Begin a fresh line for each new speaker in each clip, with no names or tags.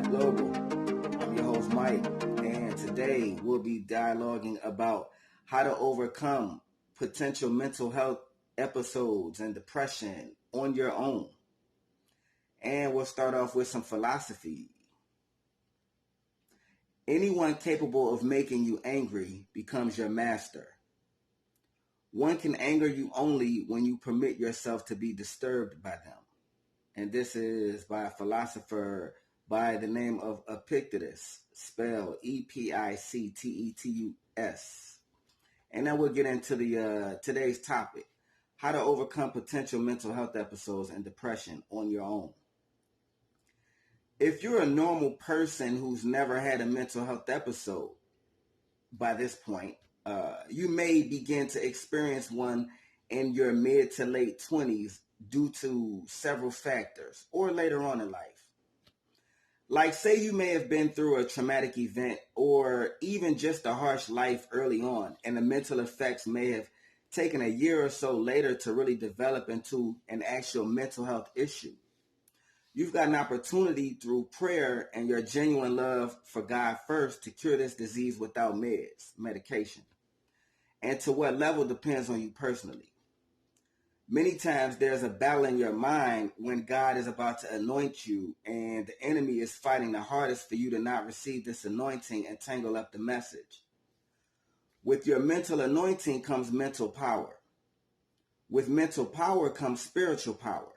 Life Global. I'm your host, Mike, and today we'll be dialoguing about how to overcome potential mental health episodes and depression on your own. And we'll start off with some philosophy. Anyone capable of making you angry becomes your master. One can anger you only when you permit yourself to be disturbed by them. And this is by a philosopher by the name of Epictetus, spelled Epictetus. And then we'll get into the today's topic, how to overcome potential mental health episodes and depression on your own. If you're a normal person who's never had a mental health episode by this point, you may begin to experience one in your mid to late 20s due to several factors or later on in life. Like say you may have been through a traumatic event or even just a harsh life early on, and the mental effects may have taken a year or so later to really develop into an actual mental health issue. You've got an opportunity through prayer and your genuine love for God first to cure this disease without medication. And to what level depends on you personally. Many times there's a battle in your mind when God is about to anoint you and the enemy is fighting the hardest for you to not receive this anointing and tangle up the message. With your mental anointing comes mental power. With mental power comes spiritual power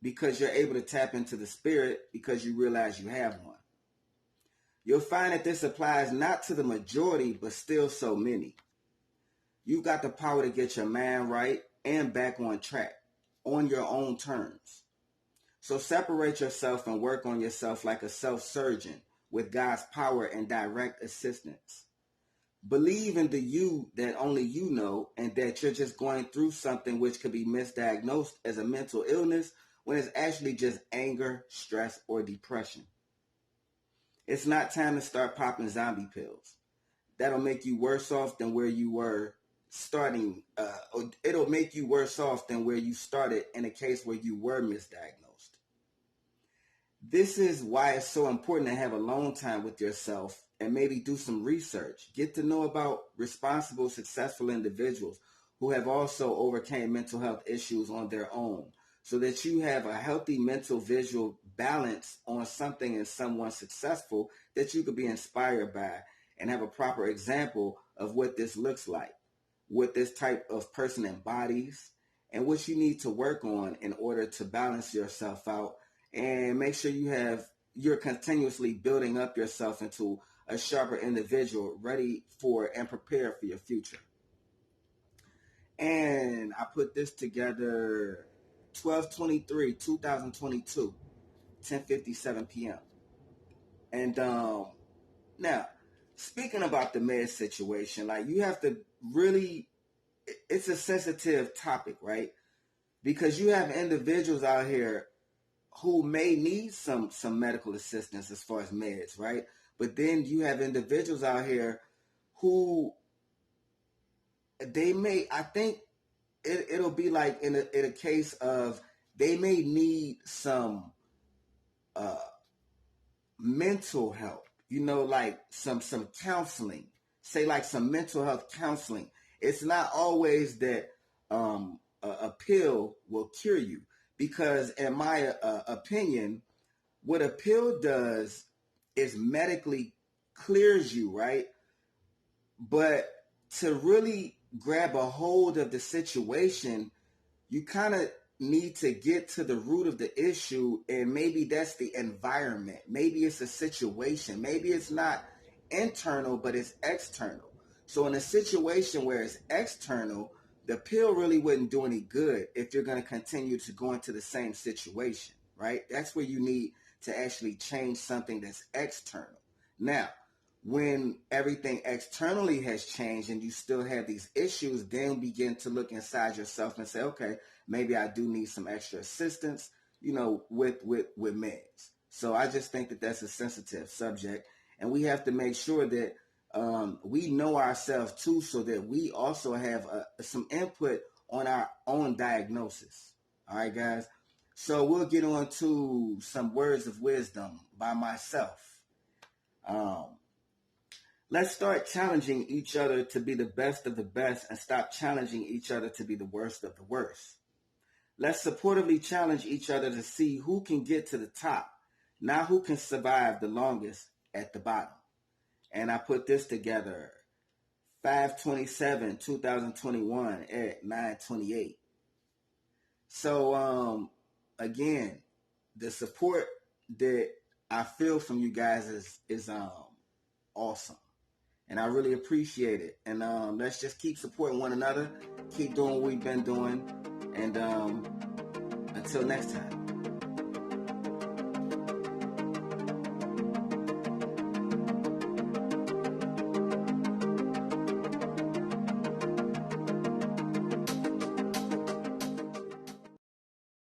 because you're able to tap into the spirit because you realize you have one. You'll find that this applies not to the majority, but still so many. You've got the power to get your mind right and back on track on your own terms. So separate yourself and work on yourself like a self-surgeon with God's power and direct assistance. Believe in the you that only you know and that you're just going through something which could be misdiagnosed as a mental illness when it's actually just anger, stress, or depression. It's not time to start popping zombie pills. That'll make you worse off than where you were starting, or it'll make you worse off than where you started in a case where you were misdiagnosed. This is why it's so important to have alone time with yourself and maybe do some research. Get to know about responsible, successful individuals who have also overcame mental health issues on their own so that you have a healthy mental visual balance on something and someone successful that you could be inspired by and have a proper example of what this looks like, what this type of person embodies, and what you need to work on in order to balance yourself out and make sure you're continuously building up yourself into a sharper individual ready for and prepared for your future. And I put this together 12/23/2022, 10:57 p.m. And now, speaking about the med situation, like you have to really, it's a sensitive topic, right? Because you have individuals out here who may need some medical assistance as far as meds, right? But then you have individuals out here who they may, I think it'll be like in a case of they may need some mental help, like some counseling, say like some mental health counseling. It's not always that a pill will cure you, because in my opinion, what a pill does is medically clears you, right? But to really grab a hold of the situation, you kind of need to get to the root of the issue, and maybe that's the environment. Maybe it's a situation. Maybe it's not internal, but it's external. So in a situation where it's external, the pill really wouldn't do any good if you're going to continue to go into the same situation, right? That's where you need to actually change something that's external. Now, when everything externally has changed and you still have these issues, then begin to look inside yourself and say, okay, maybe I do need some extra assistance, with meds. So I just think that that's a sensitive subject, and we have to make sure that we know ourselves too, so that we also have some input on our own diagnosis. All right, guys. So we'll get on to some words of wisdom by myself. Um, let's start challenging each other to be the best of the best and stop challenging each other to be the worst of the worst. Let's supportively challenge each other to see who can get to the top, not who can survive the longest at the bottom. And I put this together 5/27/2021 at 9:28. So again, the support that I feel from you guys is awesome. And I really appreciate it. And let's just keep supporting one another, keep doing what we've been doing, and until next time.